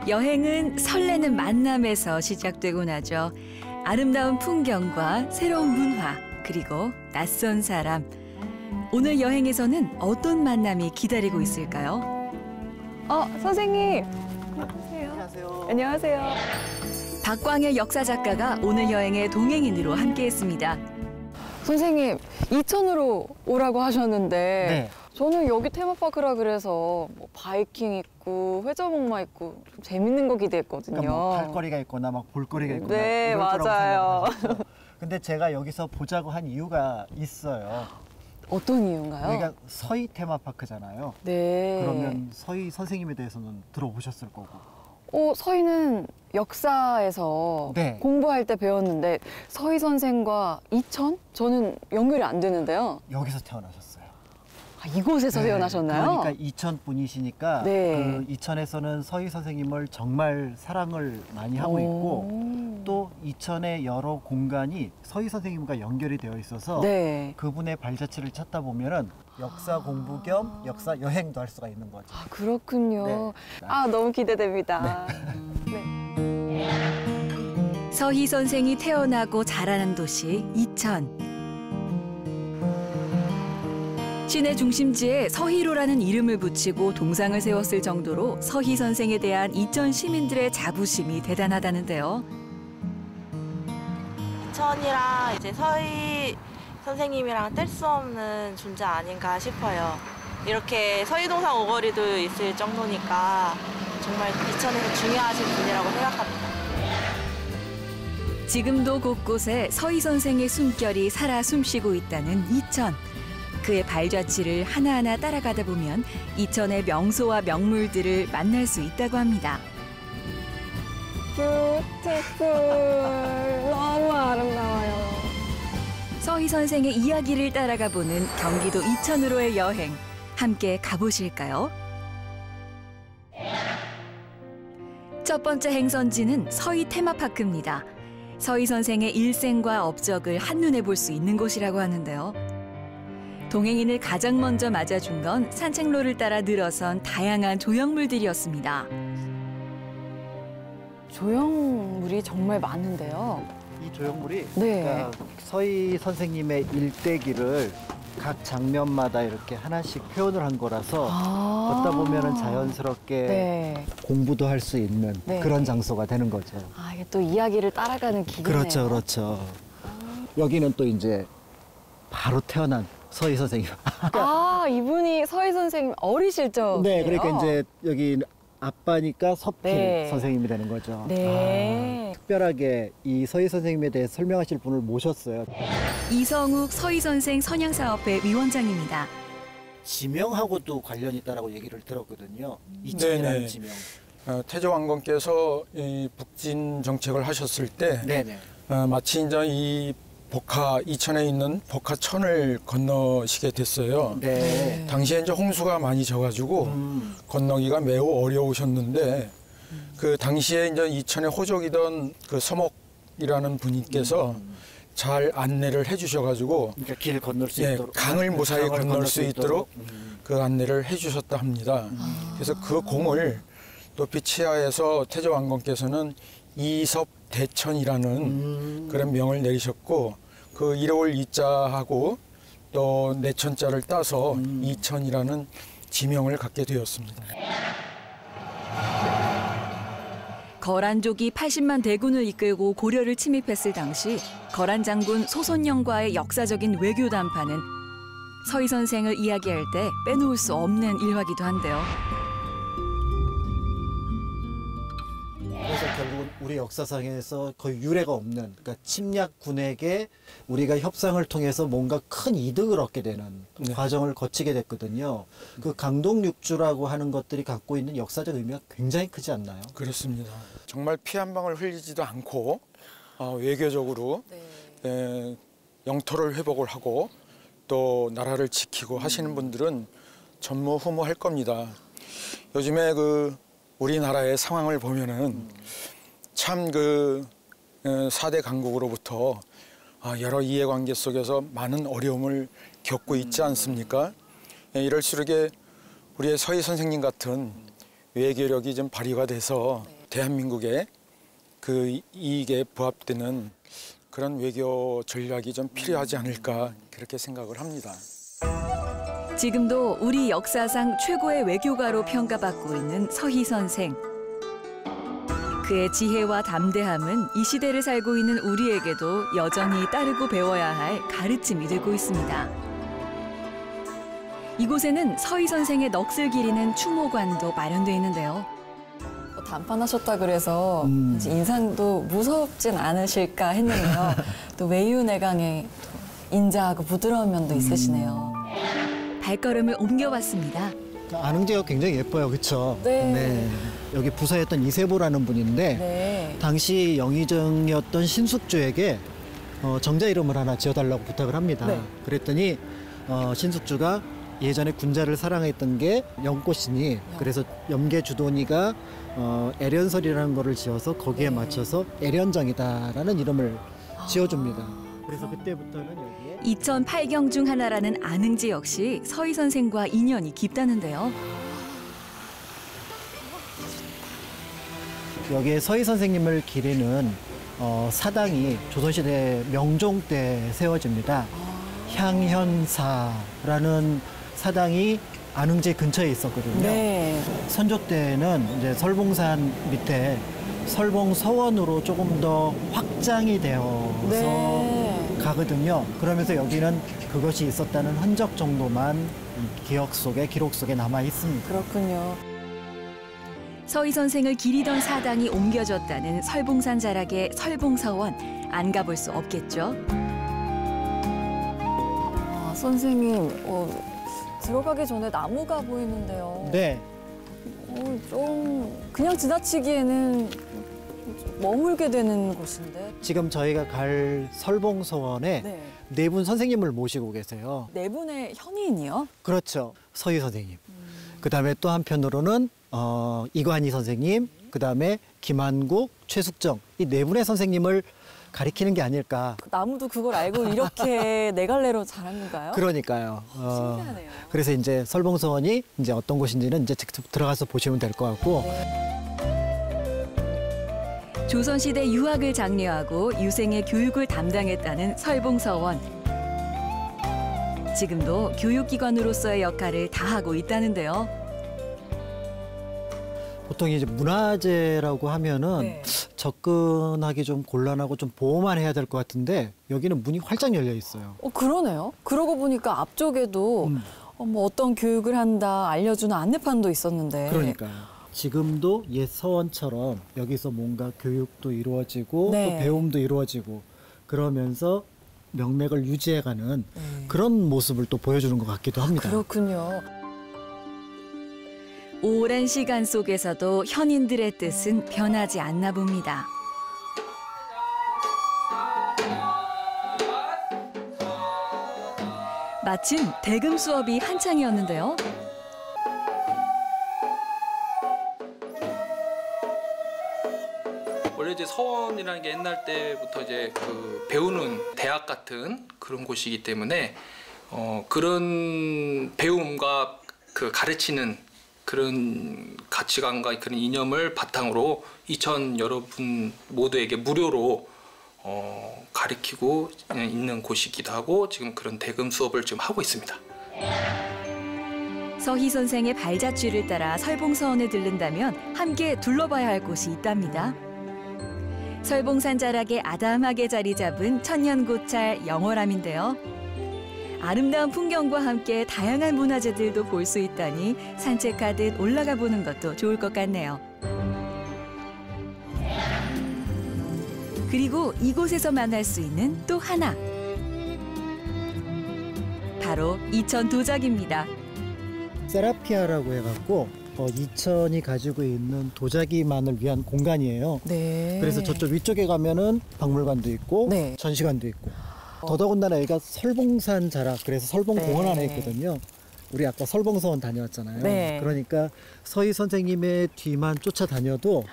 여행은 설레는 만남에서 시작되곤 하죠. 아름다운 풍경과 새로운 문화, 그리고 낯선 사람. 오늘 여행에서는 어떤 만남이 기다리고 있을까요? 선생님. 안녕하세요. 안녕하세요. 박광일 역사 작가가 오늘 여행의 동행인으로 함께했습니다. 선생님, 이천으로 오라고 하셨는데 네. 저는 여기 테마파크라 그래서 뭐 바이킹 있고 회전목마 있고 좀 재밌는 거 기대했거든요. 그러니까 뭐 할거리가 있거나 막 볼거리가 있거나 네, 이럴 거라고 맞아요. 생각하셨죠. 근데 제가 여기서 보자고 한 이유가 있어요. 어떤 이유인가요? 여기가 서희 테마파크잖아요. 네. 그러면 서희 선생님에 대해서는 들어보셨을 거고. 서희는 역사에서 네. 공부할 때 배웠는데 서희 선생과 이천? 저는 연결이 안 되는데요. 여기서 태어나셨어요. 이곳에서 네. 태어나셨나요? 그러니까 이천 분이시니까 네. 그 이천에서는 서희 선생님을 정말 사랑을 많이 하고 있고 또 이천의 여러 공간이 서희 선생님과 연결이 되어 있어서 네. 그분의 발자취를 찾다 보면은 역사 공부 겸 역사 여행도 할 수가 있는 거죠. 그렇군요. 네. 너무 기대됩니다. 네. 서희 선생이 태어나고 자라난 도시 이천. 시내 중심지에 서희로라는 이름을 붙이고 동상을 세웠을 정도로 서희 선생에 대한 이천 시민들의 자부심이 대단하다는데요. 이천이랑 이제 서희 선생님이랑 뗄 수 없는 존재 아닌가 싶어요. 이렇게 서희동상 오거리도 있을 정도니까 정말 이천에서 중요하신 분이라고 생각합니다. 지금도 곳곳에 서희 선생의 숨결이 살아 숨쉬고 있다는 이천. 그의 발자취를 하나하나 따라가다 보면 이천의 명소와 명물들을 만날 수 있다고 합니다. 뷰티풀. 너무 아름다워요. 서희 선생의 이야기를 따라가 보는 경기도 이천으로의 여행. 함께 가보실까요? 첫 번째 행선지는 서희 테마파크입니다. 서희 선생의 일생과 업적을 한눈에 볼 수 있는 곳이라고 하는데요. 동행인을 가장 먼저 맞아준 건 산책로를 따라 늘어선 다양한 조형물들이었습니다. 조형물이 정말 많은데요. 이 조형물이 네. 그러니까 서희 선생님의 일대기를 각 장면마다 이렇게 하나씩 표현을 한 거라서 걷다 보면은 자연스럽게 네. 공부도 할 수 있는 네. 그런 장소가 되는 거죠. 이게 또 이야기를 따라가는 길이네요. 그렇죠, 그렇죠. 여기는 또 이제 바로 태어난 서희 선생님. 이분이 서희 선생님 어리실 적이에요? 네, 그러니까 이제 여기 아빠니까 서필 네. 선생님이 되는 거죠. 네. 특별하게 이 서희 선생님에 대해 설명하실 분을 모셨어요. 이성욱 서희 선생 선양사업회 위원장입니다. 지명하고도 관련이 있다라고 얘기를 들었거든요. 네네. 이천이라는 지명. 태조왕건께서 이 북진 정책을 하셨을 때 네네. 마치 이제 이 이천에 있는 복화천을 건너시게 됐어요. 네. 당시에 이제 홍수가 많이 져가지고 건너기가 매우 어려우셨는데 그 당시에 이제 이천에 호족이던 그 서목이라는 분께서 잘 안내를 해주셔가지고 그러니까 길 건널 수 있도록 강을 무사히 건널 수 있도록 그 안내를 해주셨다 합니다. 그래서 그 공을 높이 치하해서 태조왕건께서는 이섭대천이라는 그런 명을 내리셨고 그 이로울 이자하고 또 내천자를 따서 이천이라는 지명을 갖게 되었습니다. 거란족이 80만 대군을 이끌고 고려를 침입했을 당시 거란 장군 소손영과의 역사적인 외교 담판은 서희 선생을 이야기할 때 빼놓을 수 없는 일화기도 한데요. 그래서 결국은 우리 역사상에서 거의 유례가 없는 그러니까 침략군에게 우리가 협상을 통해서 뭔가 큰 이득을 얻게 되는 과정을 거치게 됐거든요. 그 강동육주라고 하는 것들이 갖고 있는 역사적 의미가 굉장히 크지 않나요? 그렇습니다. 정말 피 한 방울 흘리지도 않고 외교적으로 영토를 회복을 하고 또 나라를 지키고 하시는 분들은 전무후무할 겁니다. 요즘에 우리나라의 상황을 보면은 참 4대 강국으로부터 여러 이해관계 속에서 많은 어려움을 겪고 있지 않습니까? 이럴수록에 우리의 서희 선생님 같은 외교력이 좀 발휘가 돼서 대한민국의 그 이익에 부합되는 그런 외교 전략이 좀 필요하지 않을까 그렇게 생각을 합니다. 지금도 우리 역사상 최고의 외교가로 평가받고 있는 서희 선생. 그의 지혜와 담대함은 이 시대를 살고 있는 우리에게도 여전히 따르고 배워야 할 가르침이 되고 있습니다. 이곳에는 서희 선생의 넋을 기리는 추모관도 마련돼 있는데요. 단판하셨다 그래서 인상도 무섭진 않으실까 했는데요. 또 외유내강의 인자하고 부드러운 면도 있으시네요. 발걸음을 옮겨봤습니다. 안흥제가 굉장히 예뻐요, 그렇죠? 네. 여기 부사였던 이세보라는 분인데 네. 당시 영의정이었던 신숙주에게 정자 이름을 하나 지어달라고 부탁을 합니다. 네. 그랬더니 신숙주가 예전에 군자를 사랑했던 게 영꽃이니 그래서 염계주도니가 애련설이라는 거를 지어서 거기에 맞춰서 애련정이다라는 이름을 지어줍니다. 그래서 그때부터는 여기에 2008경 중 하나라는 안흥제 역시 서희 선생과 인연이 깊다는데요. 여기에 서희 선생님을 기리는 사당이 조선시대 명종 때 세워집니다. 향현사라는 사당이 안흥제 근처에 있었거든요. 네. 선조 때는 이제 설봉산 밑에 설봉서원으로 조금 더 확장이 되어서 네. 가거든요. 그러면서 여기는 그것이 있었다는 흔적 정도만 기록 속에 남아 있습니다. 그렇군요. 서희 선생을 기리던 사당이 옮겨졌다는 설봉산 자락의 설봉서원. 안 가볼 수 없겠죠? 아, 선생님, 들어가기 전에 나무가 보이는데요. 네. 좀 그냥 지나치기에는 좀 머물게 되는 곳인데. 지금 저희가 갈 설봉서원에 네. 네 분 선생님을 모시고 계세요. 네 분의 현인이요? 그렇죠. 서희 선생님. 그다음에 또 한편으로는 이관희 선생님, 그다음에 김한국, 최숙정 이 네 분의 선생님을 가리키는 게 아닐까. 나무도 그걸 알고 이렇게 네 갈래로 자란 건가요? 그러니까요. 신기하네요. 그래서 이제 설봉서원이 이제 어떤 곳인지는 이제 직접 들어가서 보시면 될 것 같고. 조선시대 유학을 장려하고 유생의 교육을 담당했다는 설봉서원. 지금도 교육기관으로서의 역할을 다하고 있다는데요. 보통 이제 문화재라고 하면은 네. 접근하기 좀 곤란하고 좀 보호만 해야 될 것 같은데 여기는 문이 활짝 열려 있어요. 그러네요. 그러고 보니까 앞쪽에도 뭐 어떤 교육을 한다 알려주는 안내판도 있었는데. 그러니까요. 지금도 옛 서원처럼 여기서 뭔가 교육도 이루어지고 네. 또 배움도 이루어지고 그러면서 명맥을 유지해가는 네. 그런 모습을 또 보여주는 것 같기도 합니다. 그렇군요. 오랜 시간 속에서도 현인들의 뜻은 변하지 않나 봅니다. 마침 대금 수업이 한창이었는데요. 원래 이제 서원이라는 게 옛날 때부터 이제 그 배우는 대학 같은 그런 곳이기 때문에 그런 배움과 그 가르치는 그런 가치관과 그런 이념을 바탕으로 이천 여러분 모두에게 무료로 가르치고 있는 곳이기도 하고 지금 그런 대금 수업을 지금 하고 있습니다. 서희 선생의 발자취를 따라 설봉서원에 들른다면 함께 둘러봐야 할 곳이 있답니다. 설봉산 자락에 아담하게 자리 잡은 천년고찰 영월암인데요. 아름다운 풍경과 함께 다양한 문화재들도 볼 수 있다니 산책하듯 올라가 보는 것도 좋을 것 같네요. 그리고 이곳에서 만날 수 있는 또 하나. 바로 이천 도자기입니다. 세라피아라고 해갖고 이천이 가지고 있는 도자기만을 위한 공간이에요. 네. 그래서 저쪽 위쪽에 가면은 박물관도 있고 네. 전시관도 있고 더더군다나 여기가 설봉산 자락 그래서 설봉공원 네. 안에 있거든요. 우리 아까 설봉서원 다녀왔잖아요. 네. 그러니까 서희 선생님의 뒤만 쫓아다녀도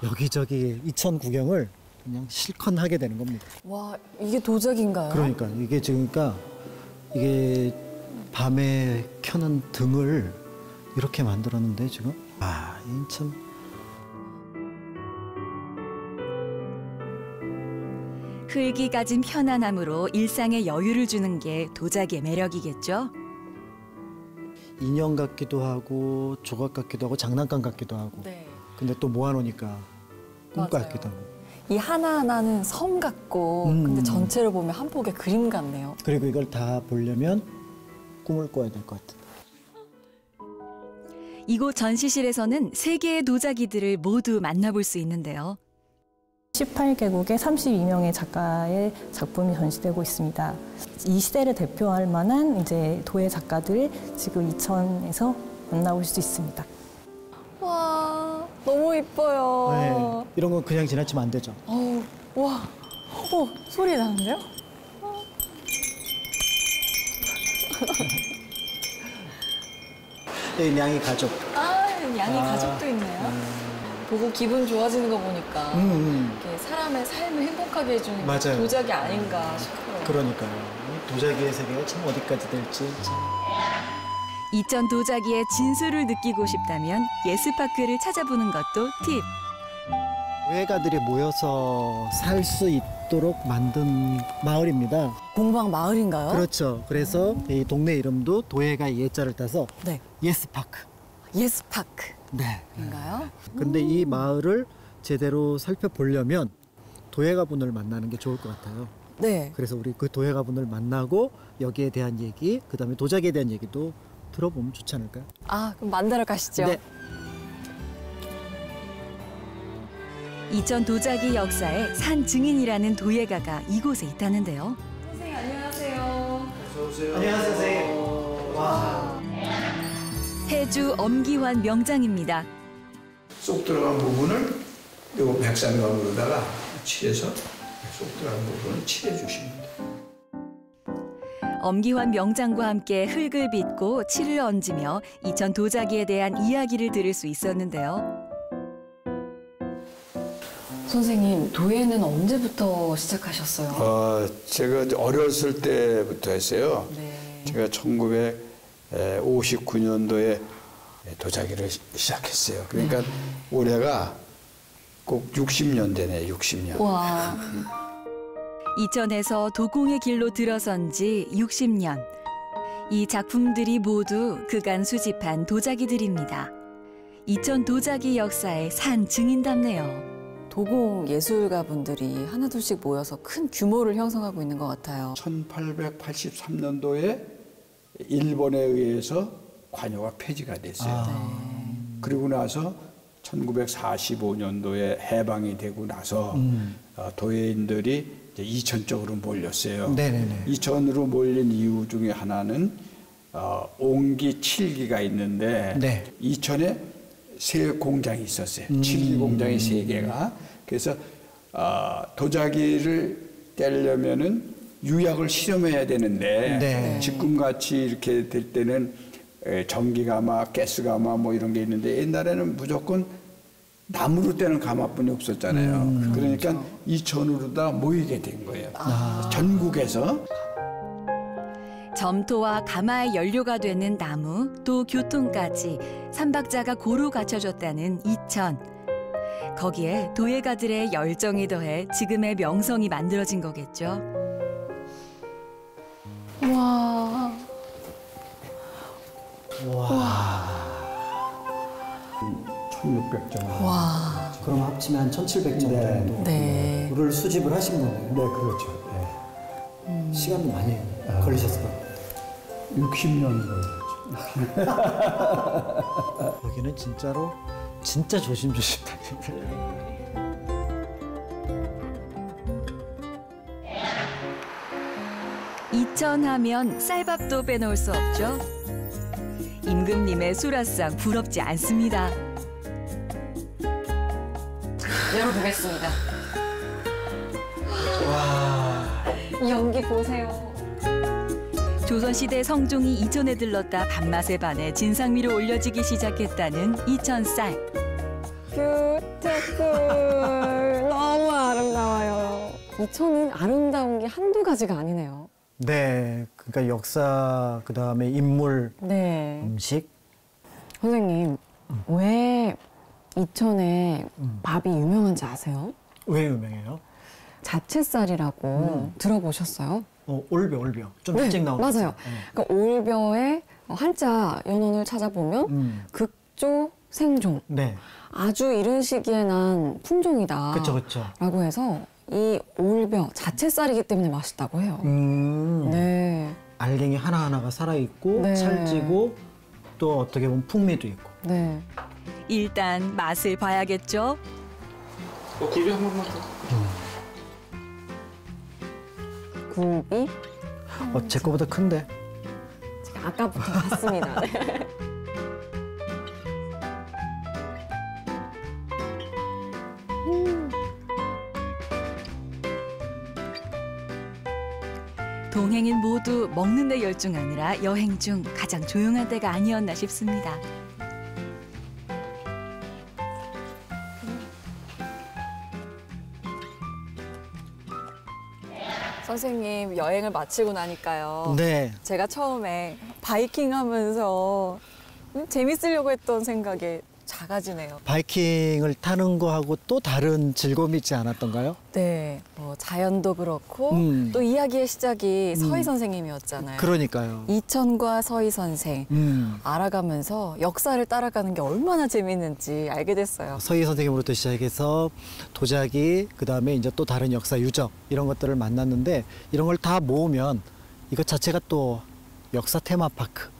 여기저기 이천 구경을 그냥 실컷 하게 되는 겁니다. 와, 이게 도자기인가요? 그러니까 이게 지금 이게 밤에 켜는 등을 이렇게 만들었는데 지금 참 흙이 가진 편안함으로 일상에 여유를 주는 게 도자기의 매력이겠죠. 인형 같기도 하고 조각 같기도 하고 장난감 같기도 하고. 네. 근데 또 모아놓으니까 꿈 맞아요. 같기도 하고. 이 하나하나는 섬 같고 근데 전체를 보면 한 폭의 그림 같네요. 그리고 이걸 다 보려면 꿈을 꿔야 될 것 같아요. 이곳 전시실에서는 세 개의 도자기들을 모두 만나볼 수 있는데요. 18개국의 32명의 작가의 작품이 전시되고 있습니다. 이 시대를 대표할 만한 이제 도예 작가들 지금 이천에서 만나볼 수 있습니다. 와, 너무 이뻐요. 네, 이런 건 그냥 지나치면 안 되죠. 어우, 와, 소리 나는데요? 이 양이 가족. 아, 양이 가족도 있네요. 보고 기분 좋아지는 거 보니까 이렇게 사람의 삶을 행복하게 해주는 맞아요. 도자기 아닌가 싶어요. 그러니까요. 이 도자기의 세계가 참 어디까지 될지 참. 이천 도자기의 진수를 느끼고 싶다면 예스파크를 찾아보는 것도 팁. 도예가들이 모여서 살 수 있도록 만든 마을입니다. 공방 마을인가요? 그렇죠. 그래서 이 동네 이름도 도예가 예자를 따서 네. 예스파크. 예스파크. 네. 인가요? 근데 이 마을을 제대로 살펴보려면 도예가분을 만나는 게 좋을 것 같아요. 네. 그래서 우리 그 도예가분을 만나고 여기에 대한 얘기, 그다음에 도자기에 대한 얘기도 들어보면 좋지 않을까요? 아, 그럼 만나러 가시죠. 네. 이천 도자기 역사의 산 증인이라는 도예가가 이곳에 있다는데요. 선생님 안녕하세요. 안녕하세요, 선생님. 와. 해주 엄기환 명장입니다. 쏙 들어간 부분을 요 백삼각으로다가 칠해서 쏙 들어간 부분을 칠해 주십니다. 엄기환 명장과 함께 흙을 빚고 칠을 얹으며 이천 도자기에 대한 이야기를 들을 수 있었는데요. 선생님, 도예는 언제부터 시작하셨어요? 제가 어렸을 때부터 했어요. 네. 제가 1959년도에 도자기를 시작했어요. 그러니까 올해가 꼭 60년 되네, 60년. 와. 이천에서 도공의 길로 들어선 지 60년. 이 작품들이 모두 그간 수집한 도자기들입니다. 이천 도자기 역사의 산 증인답네요. 도공 예술가분들이 하나둘씩 모여서 큰 규모를 형성하고 있는 것 같아요. 1883년도에 일본에 의해서 관여가 폐지가 됐어요. 그리고 나서 1945년도에 해방이 되고 나서 도예인들이 이제 이천 쪽으로 몰렸어요. 네네네. 이천으로 몰린 이유 중에 하나는 옹기, 칠기가 있는데 네. 이천에 세 공장이 있었어요. 칠기 공장이 세 개가. 그래서 도자기를 떼려면은 유약을 실험해야 되는데 네. 지금같이 이렇게 될 때는 전기가마, 가스가마 뭐 이런 게 있는데 옛날에는 무조건 나무로 떼는 가마뿐이 없었잖아요. 그러니까 그렇죠. 이천으로 다 모이게 된 거예요. 전국에서. 점토와 가마의 연료가 되는 나무, 또 교통까지 삼박자가 고루 갖춰졌다는 이천. 거기에 도예가들의 열정이 더해 지금의 명성이 만들어진 거겠죠. 와. 와. 1600점. 와. 그럼 합치면 한 1700점 정도 네. 물을 수집을 하신 거네요. 네, 그렇죠. 네. 시간이 많이 걸리셨을 것 같아요. 60년 걸렸죠. 여기는 진짜로 진짜 조심조심 다니네요. 이천하면 쌀밥도 빼놓을 수 없죠. 임금님의 수라상 부럽지 않습니다. 열어보겠습니다. 와. 이 연기 보세요. 조선시대 성종이 이천에 들렀다 밥맛에 반해 진상미로 올려지기 시작했다는 이천쌀. 뷰티풀. 너무 아름다워요. 이천은 아름다운 게 한두 가지가 아니네요. 네. 그러니까 역사, 그다음에 인물, 네. 음식. 선생님, 왜 이천에 밥이 유명한지 아세요? 왜 유명해요? 자채살이라고 들어보셨어요? 올벼. 좀 네, 일찍 나오는 맞아요. 거. 네. 그러니까 올벼의 한자 연원을 찾아보면 극조 생종. 네. 아주 이른 시기에 난 품종이다. 그쵸. 라고 해서 이 올벼 자채살이기 때문에 맛있다고 해요. 네. 알갱이 하나하나가 살아있고 네. 찰지고 또 어떻게 보면 풍미도 있고. 네. 일단 맛을 봐야겠죠. 굴비 한 번만 더. 굴비? 제 거보다 큰데. 아까부터 봤습니다. 네. 동행인 모두 먹는 데 열중하느라 여행 중 가장 조용한 때가 아니었나 싶습니다. 선생님 여행을 마치고 나니까요. 네. 제가 처음에 바이킹 하면서 재밌으려고 했던 생각이 작아지네요. 바이킹을 타는 거하고 또 다른 즐거움이 있지 않았던가요? 네, 뭐 자연도 그렇고 또 이야기의 시작이 서희 선생님이었잖아요. 그러니까요. 이천과 서희 선생 알아가면서 역사를 따라가는 게 얼마나 재밌는지 알게 됐어요. 서희 선생님으로부터 시작해서 도자기, 그다음에 이제 또 다른 역사 유적 이런 것들을 만났는데 이런 걸 다 모으면 이것 자체가 또 역사 테마파크.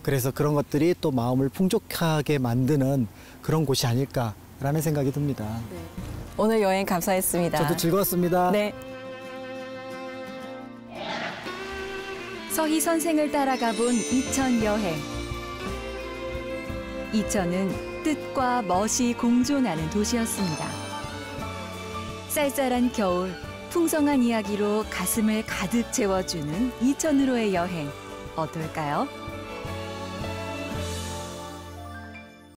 그래서 그런 것들이 또 마음을 풍족하게 만드는 그런 곳이 아닐까라는 생각이 듭니다. 네. 오늘 여행 감사했습니다. 저도 즐거웠습니다. 네. 서희 선생을 따라가 본 이천 여행. 이천은 뜻과 멋이 공존하는 도시였습니다. 쌀쌀한 겨울, 풍성한 이야기로 가슴을 가득 채워주는 이천으로의 여행. 어떨까요?